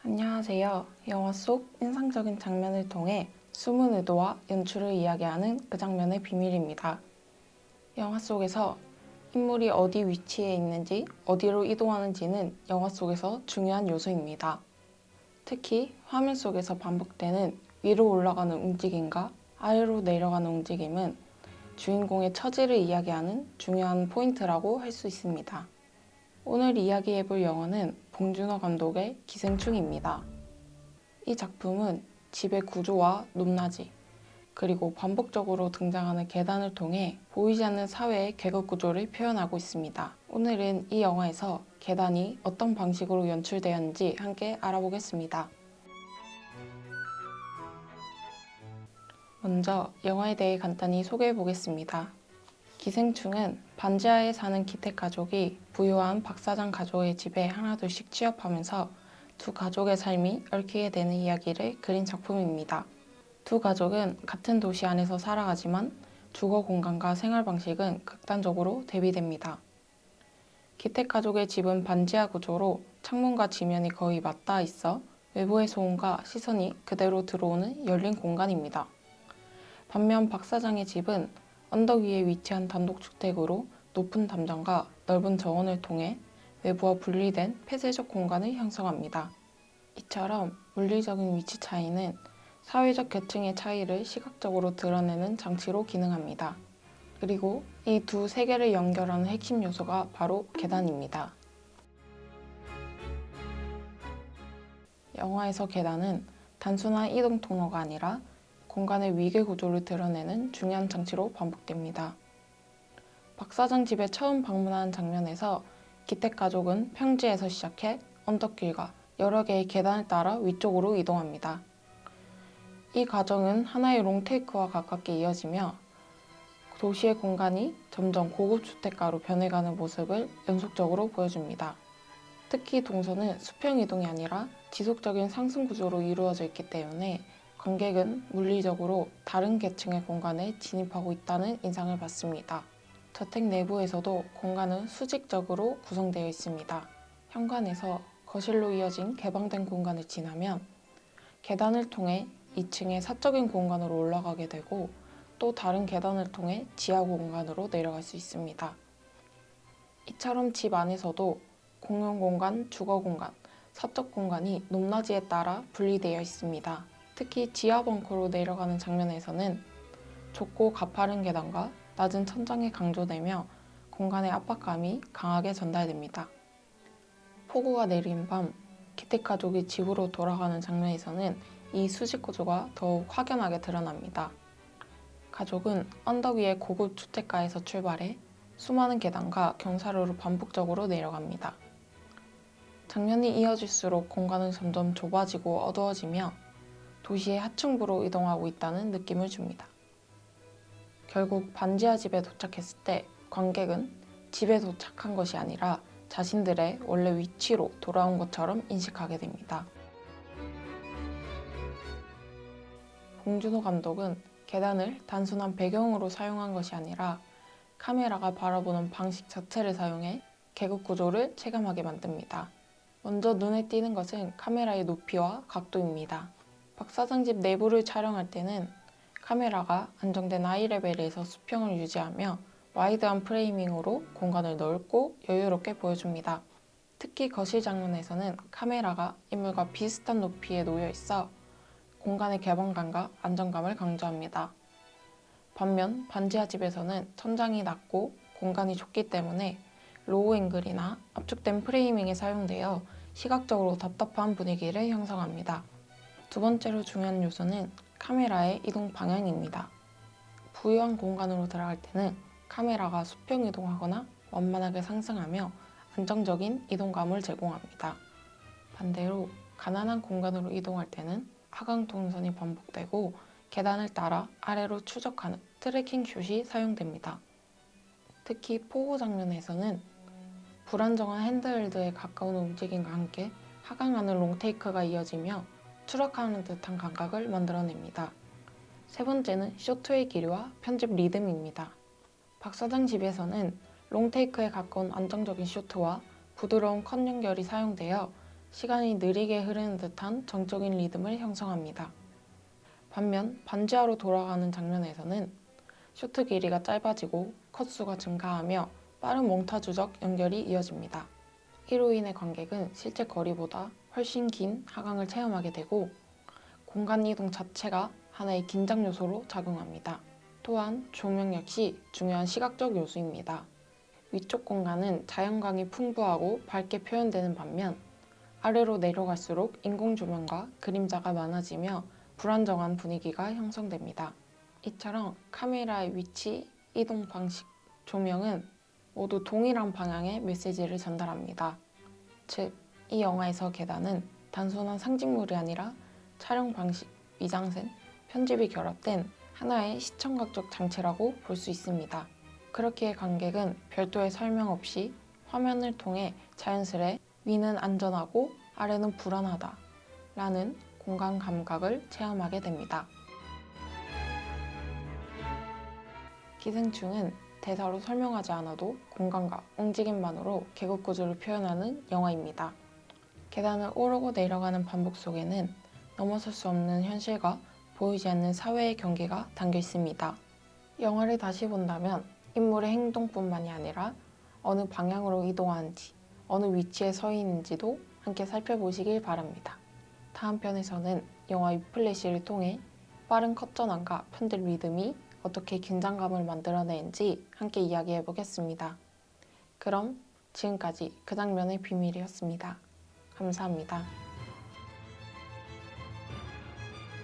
안녕하세요. 영화 속 인상적인 장면을 통해 숨은 의도와 연출을 이야기하는 그 장면의 비밀입니다. 영화 속에서 인물이 어디 위치에 있는지, 어디로 이동하는지는 영화 속에서 중요한 요소입니다. 특히 화면 속에서 반복되는 위로 올라가는 움직임과 아래로 내려가는 움직임은 주인공의 처지를 이야기하는 중요한 포인트라고 할 수 있습니다. 오늘 이야기해볼 영화는 봉준호 감독의 기생충입니다. 이 작품은 집의 구조와 높낮이, 그리고 반복적으로 등장하는 계단을 통해 보이지 않는 사회의 계급 구조를 표현하고 있습니다. 오늘은 이 영화에서 계단이 어떤 방식으로 연출되었는지 함께 알아보겠습니다. 먼저 영화에 대해 간단히 소개해 보겠습니다. 기생충은 반지하에 사는 기택 가족이 부유한 박 사장 가족의 집에 하나둘씩 취업하면서 두 가족의 삶이 얽히게 되는 이야기를 그린 작품입니다. 두 가족은 같은 도시 안에서 살아가지만 주거 공간과 생활 방식은 극단적으로 대비됩니다. 기택 가족의 집은 반지하 구조로 창문과 지면이 거의 맞닿아 있어 외부의 소음과 시선이 그대로 들어오는 열린 공간입니다. 반면 박 사장의 집은 언덕 위에 위치한 단독주택으로 높은 담장과 넓은 정원을 통해 외부와 분리된 폐쇄적 공간을 형성합니다. 이처럼 물리적인 위치 차이는 사회적 계층의 차이를 시각적으로 드러내는 장치로 기능합니다. 그리고 이 두 세계를 연결하는 핵심 요소가 바로 계단입니다. 영화에서 계단은 단순한 이동 통로가 아니라 공간의 위계 구조를 드러내는 중요한 장치로 반복됩니다. 박 사장 집에 처음 방문하는 장면에서 기택 가족은 평지에서 시작해 언덕길과 여러 개의 계단을 따라 위쪽으로 이동합니다. 이 과정은 하나의 롱테이크와 가깝게 이어지며 도시의 공간이 점점 고급 주택가로 변해가는 모습을 연속적으로 보여줍니다. 특히 동선은 수평 이동이 아니라 지속적인 상승 구조로 이루어져 있기 때문에 관객은 물리적으로 다른 계층의 공간에 진입하고 있다는 인상을 받습니다. 저택 내부에서도 공간은 수직적으로 구성되어 있습니다. 현관에서 거실로 이어진 개방된 공간을 지나면 계단을 통해 2층의 사적인 공간으로 올라가게 되고 또 다른 계단을 통해 지하 공간으로 내려갈 수 있습니다. 이처럼 집 안에서도 공용 공간, 주거 공간, 사적 공간이 높낮이에 따라 분리되어 있습니다. 특히 지하 벙커로 내려가는 장면에서는 좁고 가파른 계단과 낮은 천장이 강조되며 공간의 압박감이 강하게 전달됩니다. 폭우가 내린 밤, 기택 가족이 집으로 돌아가는 장면에서는 이 수직 구조가 더욱 확연하게 드러납니다. 가족은 언덕 위의 고급 주택가에서 출발해 수많은 계단과 경사로를 반복적으로 내려갑니다. 장면이 이어질수록 공간은 점점 좁아지고 어두워지며 도시의 하층부로 이동하고 있다는 느낌을 줍니다. 결국 반지하 집에 도착했을 때 관객은 집에 도착한 것이 아니라 자신들의 원래 위치로 돌아온 것처럼 인식하게 됩니다. 봉준호 감독은 계단을 단순한 배경으로 사용한 것이 아니라 카메라가 바라보는 방식 자체를 사용해 계급 구조를 체감하게 만듭니다. 먼저 눈에 띄는 것은 카메라의 높이와 각도입니다. 박 사장 집 내부를 촬영할 때는 카메라가 안정된 아이 레벨에서 수평을 유지하며 와이드한 프레이밍으로 공간을 넓고 여유롭게 보여줍니다. 특히 거실 장면에서는 카메라가 인물과 비슷한 높이에 놓여 있어 공간의 개방감과 안정감을 강조합니다. 반면 반지하 집에서는 천장이 낮고 공간이 좁기 때문에 로우 앵글이나 압축된 프레이밍이 사용되어 시각적으로 답답한 분위기를 형성합니다. 두 번째로 중요한 요소는 카메라의 이동 방향입니다. 부유한 공간으로 들어갈 때는 카메라가 수평 이동하거나 완만하게 상승하며 안정적인 이동감을 제공합니다. 반대로 가난한 공간으로 이동할 때는 하강 동선이 반복되고 계단을 따라 아래로 추적하는 트래킹 슛이 사용됩니다. 특히 폭우 장면에서는 불안정한 핸드헬드에 가까운 움직임과 함께 하강하는 롱테이크가 이어지며 추락하는 듯한 감각을 만들어냅니다. 세 번째는 쇼트의 길이와 편집 리듬입니다. 박 사장 집에서는 롱테이크에 가까운 안정적인 쇼트와 부드러운 컷 연결이 사용되어 시간이 느리게 흐르는 듯한 정적인 리듬을 형성합니다. 반면 반지하로 돌아가는 장면에서는 쇼트 길이가 짧아지고 컷수가 증가하며 빠른 몽타주적 연결이 이어집니다. 이로 인해 관객은 실제 거리보다 훨씬 긴 하강을 체험하게 되고 공간 이동 자체가 하나의 긴장 요소로 작용합니다. 또한 조명 역시 중요한 시각적 요소입니다. 위쪽 공간은 자연광이 풍부하고 밝게 표현되는 반면 아래로 내려갈수록 인공 조명과 그림자가 많아지며 불안정한 분위기가 형성됩니다. 이처럼 카메라의 위치, 이동 방식, 조명은 모두 동일한 방향의 메시지를 전달합니다. 즉, 이 영화에서 계단은 단순한 상징물이 아니라 촬영 방식, 미장센, 편집이 결합된 하나의 시청각적 장치라고 볼 수 있습니다. 그렇기에 관객은 별도의 설명 없이 화면을 통해 자연스레 위는 안전하고 아래는 불안하다 라는 공간 감각을 체험하게 됩니다. 기생충은 대사로 설명하지 않아도 공간과 움직임만으로 계급 구조를 표현하는 영화입니다. 계단을 오르고 내려가는 반복 속에는 넘어설 수 없는 현실과 보이지 않는 사회의 경계가 담겨 있습니다. 영화를 다시 본다면 인물의 행동뿐만이 아니라 어느 방향으로 이동하는지, 어느 위치에 서 있는지도 함께 살펴보시길 바랍니다. 다음 편에서는 영화 위플래시를 통해 빠른 컷 전환과 편집 리듬이 어떻게 긴장감을 만들어내는지 함께 이야기해 보겠습니다. 그럼 지금까지 그 장면의 비밀이었습니다. 감사합니다.